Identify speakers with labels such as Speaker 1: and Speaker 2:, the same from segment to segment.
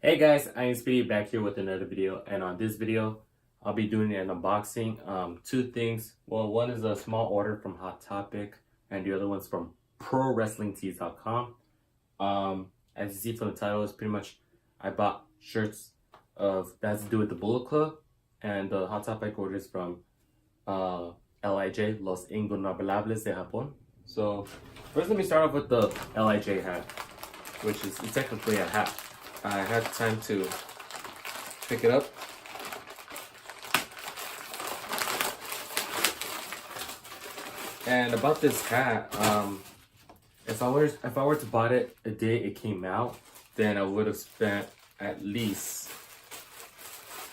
Speaker 1: Hey guys, iAMSpeedy back here with another video, and on this video I'll be doing an unboxing. Two things. Well, one is a small order from Hot Topic and the other one's from ProWrestlingTees.com. As you see from the title, it's pretty much I bought shirts of that has to do with the Bullet Club, and the Hot Topic orders from LiJ, Los Ingobernables de Japón. So first let me start off with the LiJ hat, which is technically a hat. I had time to pick it up. And about this hat, if I were to buy it the day it came out, then I would have spent at least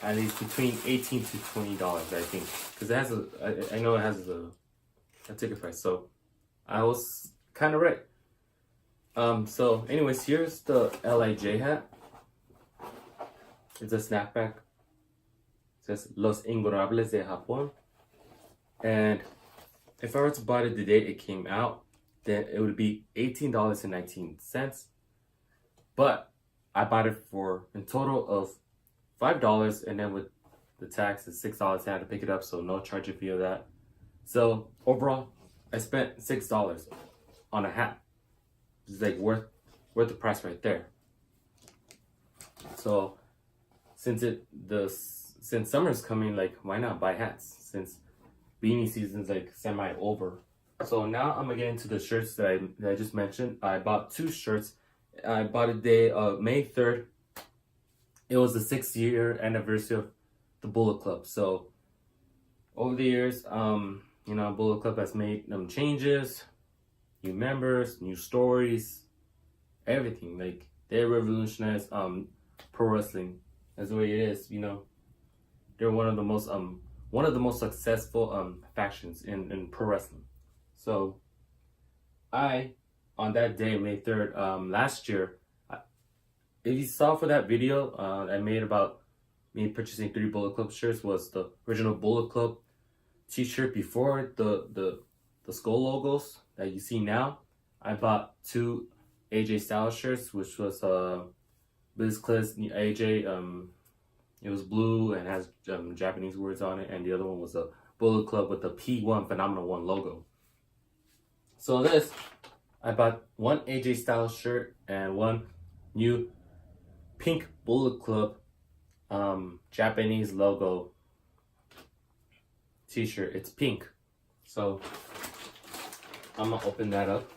Speaker 1: between $18 to $20, I think, because it has I know it has a ticket price, so I was kind of right. So anyways, here's the LiJ hat. It's a snapback. It says Los Ingobernables de Japón. And if I were to buy it the day it came out, then it would be $18.19. But I bought it for a total of $5, and then with the tax it's $6. I had to pick it up, so no charging fee of that. So overall, I spent $6 on a hat. It's like worth the price right there. So since summer's coming, like, why not buy hats? Since beanie season's like semi over. So now I'm gonna get into the shirts that I just mentioned. I bought two shirts. I bought a day of May 3rd. It was the 6th-year anniversary of the Bullet Club. So over the years, Bullet Club has made changes, new members, new stories, everything. Like, they revolutionized pro wrestling. That's the way it is. They're one of the most successful factions in pro wrestling. So on that day, May 3rd, last year, if you saw for that video I made about me purchasing 3 Bullet Club shirts, was the original Bullet Club t-shirt before the skull logos that you see now. I bought 2 AJ Styles shirts, which was BlizzCliz AJ. It was blue and has Japanese words on it, and the other one was a Bullet Club with the P1 Phenomenal 1 logo. So this, I bought 1 AJ Styles shirt and 1 new pink Bullet Club Japanese logo t-shirt. It's pink. So I'm gonna open that up.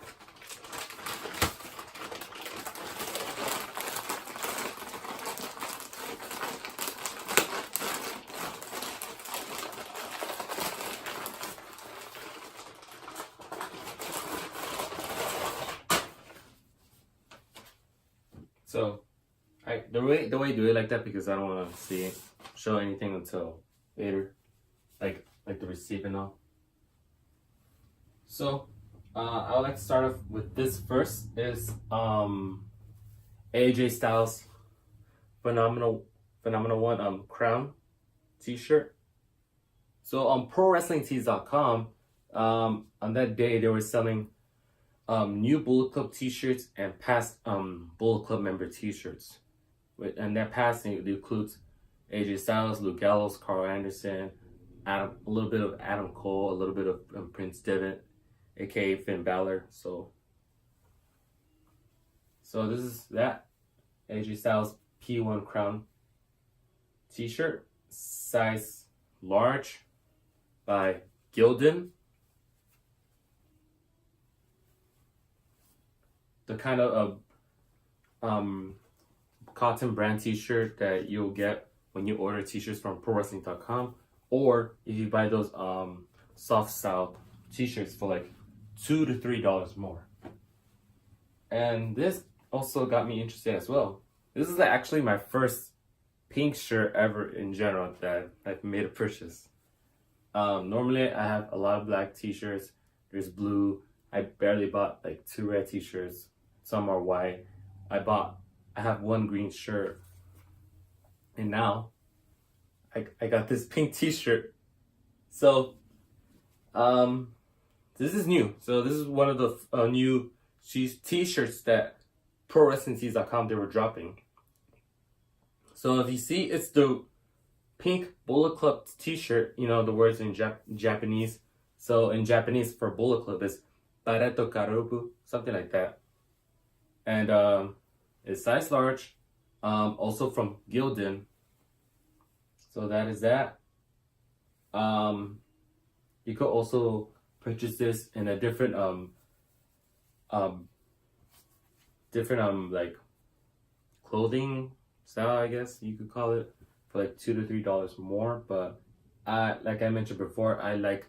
Speaker 1: So the way I do it like that because I don't want to show anything until later, like the receipt and all. So I would like to start off with this first. Is AJ Styles Phenomenal 1 crown t-shirt. So on ProWrestlingTees.com, on that day they were selling new Bullet Club t-shirts and past Bullet Club member t-shirts. And that past includes AJ Styles, Luke Gallows, Carl Anderson, a little bit of Adam Cole, a little bit of Prince Devitt, aka Finn Balor. So this is that AJ Styles P1 crown t-shirt, size large, by Gildan. The kind of cotton brand t-shirt that you'll get when you order t-shirts from ProWrestling.com, or if you buy those soft style t-shirts for like $2 to $3 more. And this also got me interested as well. This is actually my first pink shirt ever in general that I've made a purchase. Normally I have a lot of black t-shirts. There's blue. I barely bought like 2 red t-shirts. Some are white. I have 1 green shirt. And now I got this pink t-shirt. So this is new. So this is one of the new t-shirts that ProWrestlingTees.com they were dropping. So if you see, it's the pink Bullet Club t-shirt. You know the words in Japanese. So in Japanese for Bullet Club is Bareto Karubu, something like that. And it's size large. Also from Gildan. So that is that. You could also purchase this in a different like clothing style, I guess you could call it, for like $2 to $3 more. But like I mentioned before, I like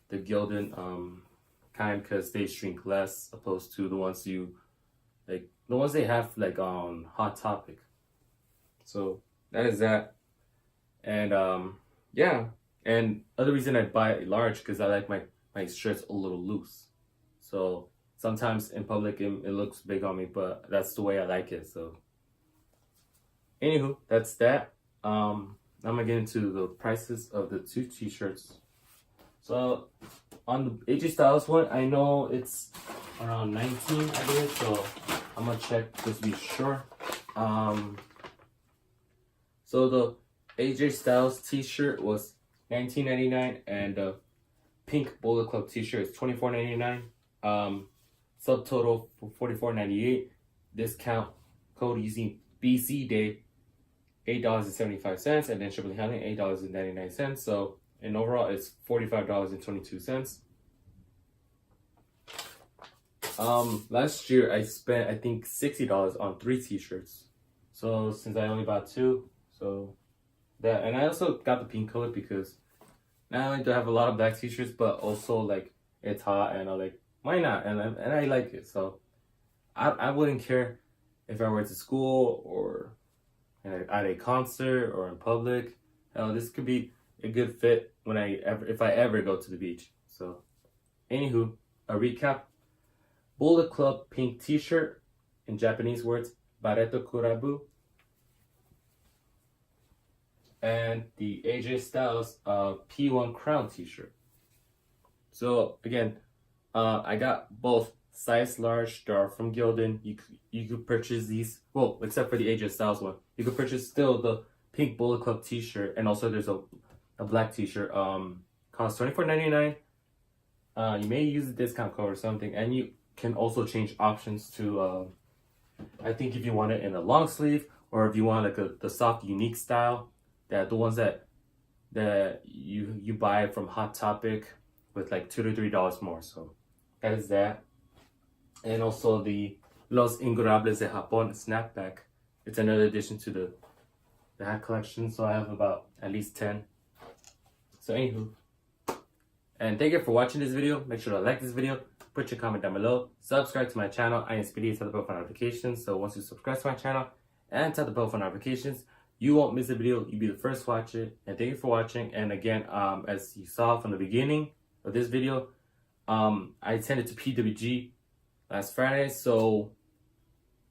Speaker 1: the Gildan kind because they shrink less opposed to the ones the ones they have like on Hot Topic. So that is that. And yeah, and other reason I buy it large because I like my shirts a little loose. So sometimes in public it looks big on me, but that's the way I like it. So anywho, that's that. I'm gonna get into the prices of the two t-shirts. So on the AJ Styles one, I know it's around 19, I believe. So I'm gonna check just to be sure. So the AJ Styles t-shirt was $19.99 and the pink Bullet Club t-shirt is $24.99. Subtotal for $44.98. Discount code using BC Day $8.75, and then shipping handling $8.99. So in overall it's $45.22. Last year I spent I think $60 on 3 t-shirts. So since I only bought 2, so that, and I also got the pink color because not only do I have a lot of black t-shirts, but also like it's hot and I'm like, why not? And I like it. So I wouldn't care if I were to school or at a concert or in public. Hell, this could be a good fit if I ever go to the beach. So anywho, a recap. Bullet Club pink t-shirt, in Japanese words Bareto Kurabu, and the AJ Styles P1 Crown t-shirt. So again, I got both size large. They are from Gildan. You could purchase these, well, except for the AJ Styles one. You could purchase still the pink Bullet Club t-shirt, and also there's a black t-shirt. Costs $24.99. You may use a discount code or something, and you can also change options to I think if you want it in a long sleeve, or if you want like the soft unique style, that the ones that you buy from Hot Topic with like $2 to $3 more. So that is that. And also the Los Ingorables de Japón snapback. It's another addition to the hat collection. So I have about at least 10. So anywho, and thank you for watching this video. Make sure to like this video, put your comment down below, subscribe to my channel, iAMSpeedy, tap the bell for notifications. So once you subscribe to my channel and tap the bell for notifications, you won't miss a video. You'll be the first to watch it. And thank you for watching. And again, as you saw from the beginning of this video, I attended to PWG last Friday. So,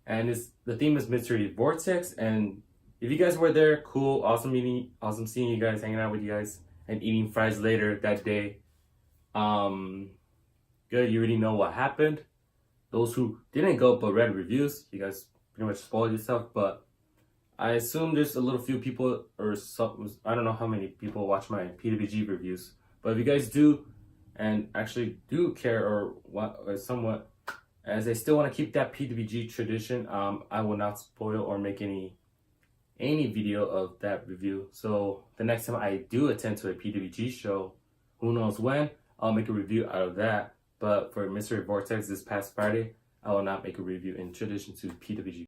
Speaker 1: and the theme is Mystery Vortex. And if you guys were there, cool, awesome meeting, awesome seeing you guys, hanging out with you guys, and eating fries later that day. Good, you already know what happened. Those who didn't go but read reviews, you guys pretty much spoiled yourself. But I assume there's a little few people, or some, I don't know how many people watch my PWG reviews. But if you guys do, and actually do care or somewhat, as I still want to keep that PWG tradition, I will not spoil or make any video of that review. So the next time I do attend to a PWG show, who knows when, I'll make a review out of that. But for Mystery Vortex this past Friday, I will not make a review in tradition to PWG.